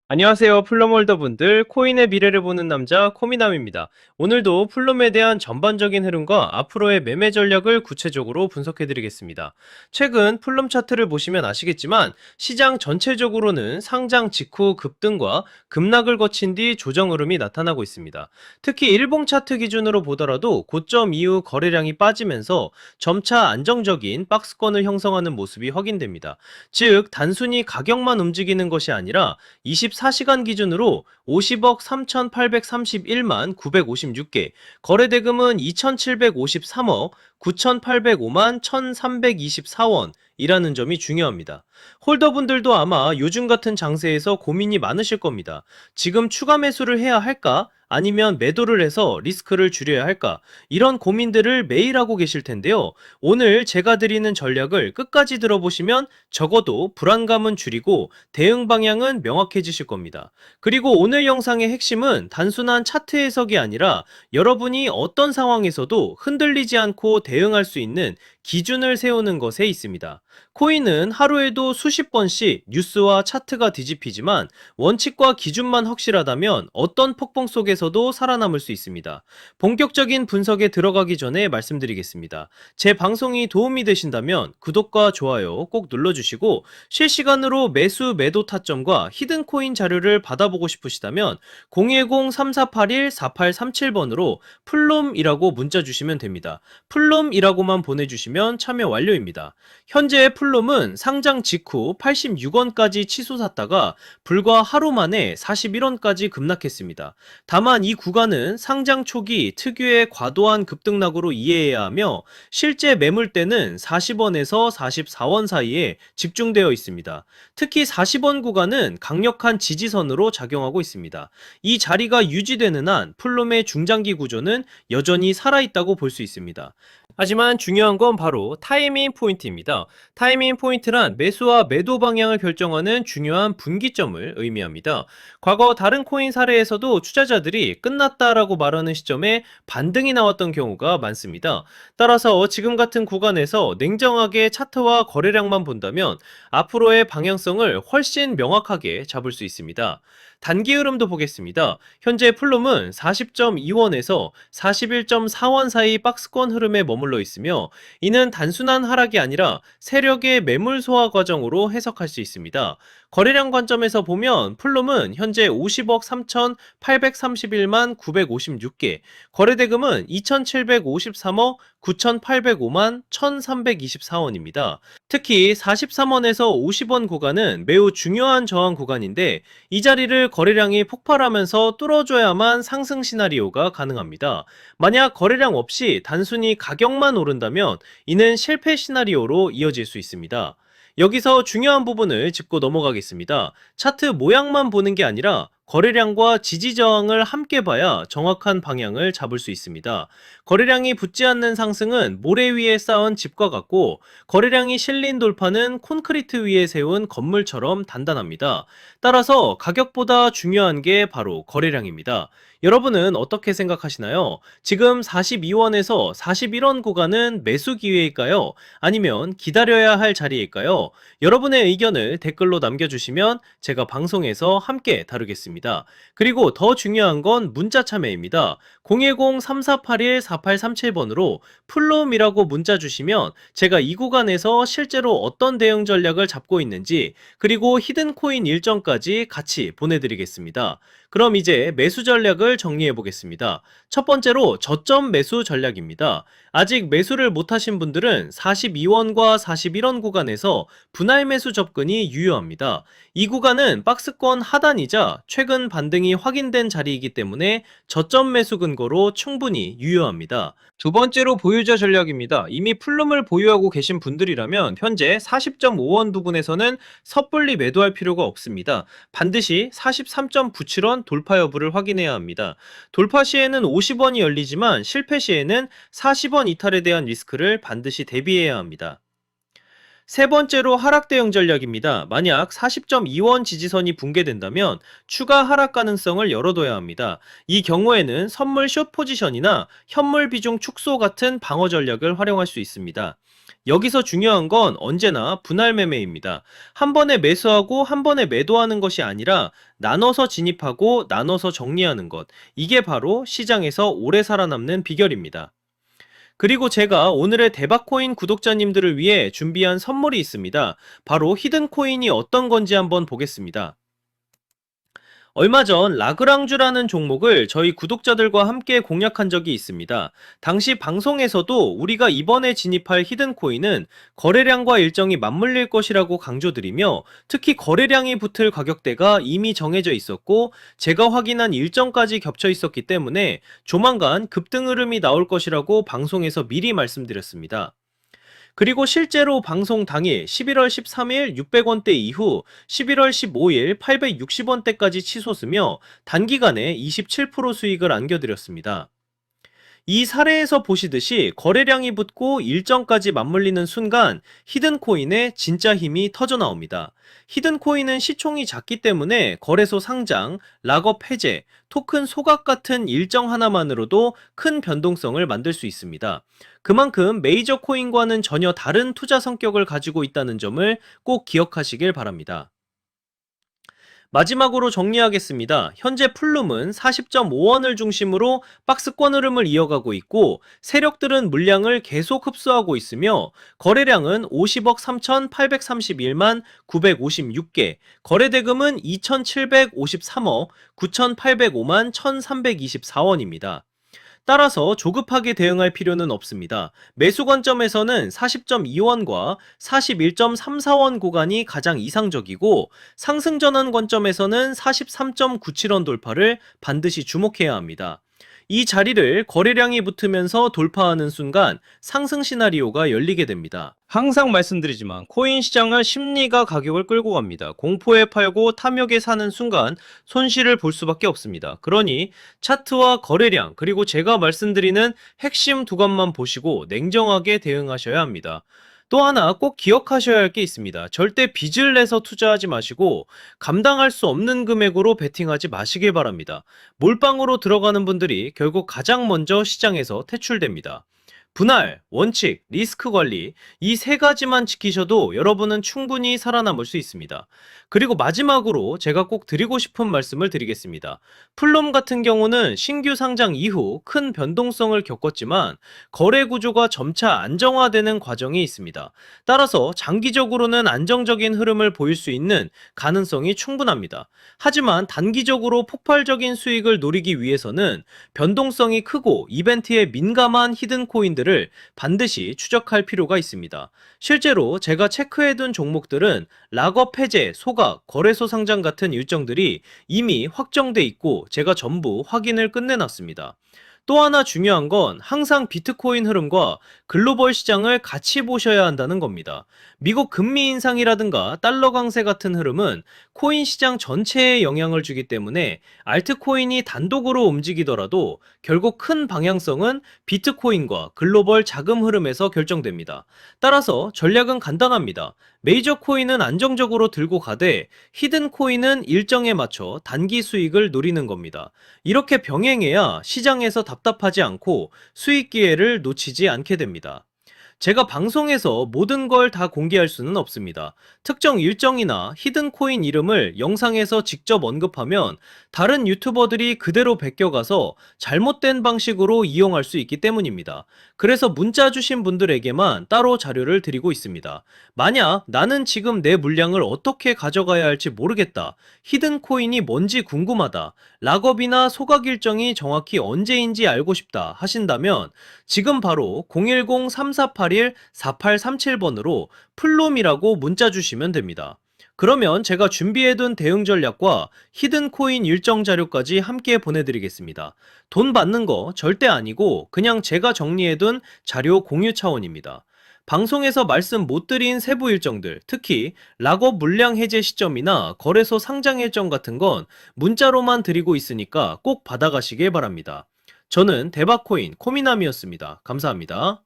안녕하세요, 플럼홀더 분들. 코인의 미래를 보는 남자 코미남입니다. 오늘도 플럼에 대한 전반적인 흐름과 앞으로의 매매 전략을 구체적으로 분석해 드리겠습니다. 최근 플럼 차트를 보시면 아시겠지만 시장 전체적으로는 상장 직후 급등과 급락을 거친 뒤 조정 흐름이 나타나고 있습니다. 특히 일봉 차트 기준으로 보더라도 고점 이후 거래량이 빠지면서 점차 안정적인 박스권을 형성하는 모습이 확인됩니다. 즉, 단순히 가격만 움직이는 것이 아니라 24시간 기준으로 50억 3,831만 956개, 거래대금은 2,753억 9,805만 1,324원, 이라는 점이 중요합니다. 홀더분들도 아마 요즘 같은 장세에서 고민이 많으실 겁니다. 지금 추가 매수를 해야 할까? 아니면 매도를 해서 리스크를 줄여야 할까? 이런 고민들을 매일 하고 계실 텐데요. 오늘 제가 드리는 전략을 끝까지 들어보시면 적어도 불안감은 줄이고 대응 방향은 명확해지실 겁니다. 그리고 오늘 영상의 핵심은 단순한 차트 해석이 아니라 여러분이 어떤 상황에서도 흔들리지 않고 대응할 수 있는 기준을 세우는 것에 있습니다. 코인은 하루에도 수십 번씩 뉴스와 차트가 뒤집히지만 원칙과 기준만 확실하다면 어떤 폭풍 속에서도 살아남을 수 있습니다. 본격적인 분석에 들어가기 전에 말씀드리겠습니다. 제 방송이 도움이 되신다면 구독과 좋아요 꼭 눌러주시고, 실시간으로 매수 매도 타점과 히든코인 자료를 받아보고 싶으시다면 010-3481-4837번으로 플롬이라고 문자 주시면 됩니다. 플롬이라고만 보내주시면 참여 완료입니다. 현재 플롬은 상장 직후 86원까지 치솟았다가 불과 하루 만에 41원까지 급락했습니다. 다만 이 구간은 상장 초기 특유의 과도한 급등락으로 이해해야 하며, 실제 매물대는 40원에서 44원 사이에 집중되어 있습니다. 특히 40원 구간은 강력한 지지선으로 작용하고 있습니다. 이 자리가 유지되는 한 플롬의 중장기 구조는 여전히 살아있다고 볼 수 있습니다. 하지만 중요한 건 바로 타이밍 포인트입니다. 타이밍 포인트란 매수와 매도 방향을 결정하는 중요한 분기점을 의미합니다. 과거 다른 코인 사례에서도 투자자들이 끝났다라고 말하는 시점에 반등이 나왔던 경우가 많습니다. 따라서 지금 같은 구간에서 냉정하게 차트와 거래량만 본다면 앞으로의 방향성을 훨씬 명확하게 잡을 수 있습니다. 단기 흐름도 보겠습니다. 현재 플룸은 40.2원에서 41.4원 사이 박스권 흐름에 머물러 있으며, 이는 단순한 하락이 아니라 세력의 매물 소화 과정으로 해석할 수 있습니다. 거래량 관점에서 보면 플룸은 현재 50억 3,831만 956개, 거래대금은 2,753억 9,805만 1,324원입니다. 특히 43원에서 50원 구간은 매우 중요한 저항 구간인데, 이 자리를 거래량이 폭발하면서 뚫어줘야만 상승 시나리오가 가능합니다. 만약 거래량 없이 단순히 가격만 오른다면 이는 실패 시나리오로 이어질 수 있습니다. 여기서 중요한 부분을 짚고 넘어가겠습니다. 차트 모양만 보는 게 아니라 거래량과 지지 저항을 함께 봐야 정확한 방향을 잡을 수 있습니다. 거래량이 붙지 않는 상승은 모래 위에 쌓은 집과 같고, 거래량이 실린 돌파는 콘크리트 위에 세운 건물처럼 단단합니다. 따라서 가격보다 중요한 게 바로 거래량입니다. 여러분은 어떻게 생각하시나요? 지금 42원에서 41원 구간은 매수 기회일까요? 아니면 기다려야 할 자리일까요? 여러분의 의견을 댓글로 남겨주시면 제가 방송에서 함께 다루겠습니다. 그리고 더 중요한 건 문자 참여입니다. 010-3481-4837번으로 플롬이라고 문자 주시면 제가 이 구간에서 실제로 어떤 대응 전략을 잡고 있는지, 그리고 히든코인 일정까지 같이 보내드리겠습니다. 그럼 이제 매수 전략을 정리해 보겠습니다. 첫 번째로 저점 매수 전략입니다. 아직 매수를 못하신 분들은 42원과 41원 구간에서 분할 매수 접근이 유효합니다. 이 구간은 박스권 하단이자 최근 반등이 확인된 자리이기 때문에 저점 매수 근거로 충분히 유효합니다. 두 번째로 보유자 전략입니다. 이미 플룸을 보유하고 계신 분들이라면 현재 40.5원 부분에서는 섣불리 매도할 필요가 없습니다. 반드시 43.97원 돌파 여부를 확인해야 합니다. 돌파 시에는 50원이 열리지만 실패 시에는 40원 이탈에 대한 리스크를 반드시 대비해야 합니다. 세 번째로 하락 대응 전략입니다. 만약 40.2원 지지선이 붕괴된다면 추가 하락 가능성을 열어둬야 합니다. 이 경우에는 선물 숏 포지션이나 현물 비중 축소 같은 방어 전략을 활용할 수 있습니다. 여기서 중요한 건 언제나 분할 매매입니다. 한 번에 매수하고 한 번에 매도하는 것이 아니라 나눠서 진입하고 나눠서 정리하는 것. 이게 바로 시장에서 오래 살아남는 비결입니다. 그리고 제가 오늘의 대박코인 구독자님들을 위해 준비한 선물이 있습니다. 바로 히든코인이 어떤 건지 한번 보겠습니다. 얼마 전 라그랑주라는 종목을 저희 구독자들과 함께 공략한 적이 있습니다. 당시 방송에서도 우리가 이번에 진입할 히든코인은 거래량과 일정이 맞물릴 것이라고 강조드리며 특히 거래량이 붙을 가격대가 이미 정해져 있었고 제가 확인한 일정까지 겹쳐 있었기 때문에 조만간 급등 흐름이 나올 것이라고 방송에서 미리 말씀드렸습니다. 그리고 실제로 방송 당일 11월 13일 600원대 이후 11월 15일 860원대까지 치솟으며 단기간에 27% 수익을 안겨드렸습니다. 이 사례에서 보시듯이 거래량이 붙고 일정까지 맞물리는 순간 히든코인의 진짜 힘이 터져 나옵니다. 히든코인은 시총이 작기 때문에 거래소 상장, 락업 해제, 토큰 소각 같은 일정 하나만으로도 큰 변동성을 만들 수 있습니다. 그만큼 메이저 코인과는 전혀 다른 투자 성격을 가지고 있다는 점을 꼭 기억하시길 바랍니다. 마지막으로 정리하겠습니다. 현재 풀룸은 40.5원을 중심으로 박스권 흐름을 이어가고 있고 세력들은 물량을 계속 흡수하고 있으며 거래량은 50억 3,831만 956개, 거래대금은 2,753억 9,805만 1,324원입니다. 따라서 조급하게 대응할 필요는 없습니다. 매수 관점에서는 40.2원과 41.34원 구간이 가장 이상적이고 상승 전환 관점에서는 43.97원 돌파를 반드시 주목해야 합니다. 이 자리를 거래량이 붙으면서 돌파하는 순간 상승 시나리오가 열리게 됩니다. 항상 말씀드리지만 코인 시장은 심리가 가격을 끌고 갑니다. 공포에 팔고 탐욕에 사는 순간 손실을 볼 수밖에 없습니다. 그러니 차트와 거래량 그리고 제가 말씀드리는 핵심 두 가지만 보시고 냉정하게 대응하셔야 합니다. 또 하나 꼭 기억하셔야 할 게 있습니다. 절대 빚을 내서 투자하지 마시고 감당할 수 없는 금액으로 베팅하지 마시길 바랍니다. 몰빵으로 들어가는 분들이 결국 가장 먼저 시장에서 퇴출됩니다. 분할, 원칙, 리스크 관리 이 세 가지만 지키셔도 여러분은 충분히 살아남을 수 있습니다. 그리고 마지막으로 제가 꼭 드리고 싶은 말씀을 드리겠습니다. 플럼 같은 경우는 신규 상장 이후 큰 변동성을 겪었지만 거래 구조가 점차 안정화되는 과정이 있습니다. 따라서 장기적으로는 안정적인 흐름을 보일 수 있는 가능성이 충분합니다. 하지만 단기적으로 폭발적인 수익을 노리기 위해서는 변동성이 크고 이벤트에 민감한 히든 코인들을 반드시 추적할 필요가 있습니다. 실제로 제가 체크해둔 종목들은 락업 해제, 소각, 거래소 상장 같은 일정들이 이미 확정돼 있고 제가 전부 확인을 끝내놨습니다. 또 하나 중요한 건 항상 비트코인 흐름과 글로벌 시장을 같이 보셔야 한다는 겁니다. 미국 금리 인상이라든가 달러 강세 같은 흐름은 코인 시장 전체에 영향을 주기 때문에 알트코인이 단독으로 움직이더라도 결국 큰 방향성은 비트코인과 글로벌 자금 흐름에서 결정됩니다. 따라서 전략은 간단합니다. 메이저 코인은 안정적으로 들고 가되 히든 코인은 일정에 맞춰 단기 수익을 노리는 겁니다. 이렇게 병행해야 시장에서 답답하지 않고 수익 기회를 놓치지 않게 됩니다. 제가 방송에서 모든 걸 다 공개할 수는 없습니다. 특정 일정이나 히든 코인 이름을 영상에서 직접 언급하면 다른 유튜버들이 그대로 베껴가서 잘못된 방식으로 이용할 수 있기 때문입니다. 그래서 문자 주신 분들에게만 따로 자료를 드리고 있습니다. 만약 나는 지금 내 물량을 어떻게 가져가야 할지 모르겠다. 히든 코인이 뭔지 궁금하다. 락업이나 소각 일정이 정확히 언제인지 알고 싶다 하신다면 지금 바로 010-3481-4837번으로 플롬이라고 문자 주시면 됩니다. 그러면 제가 준비해둔 대응 전략과 히든 코인 일정 자료까지 함께 보내드리겠습니다. 돈 받는 거 절대 아니고 그냥 제가 정리해둔 자료 공유 차원입니다. 방송에서 말씀 못 드린 세부 일정들, 특히 락업 물량 해제 시점이나 거래소 상장 일정 같은 건 문자로만 드리고 있으니까 꼭 받아가시길 바랍니다. 저는 대박코인 코미남이었습니다. 감사합니다.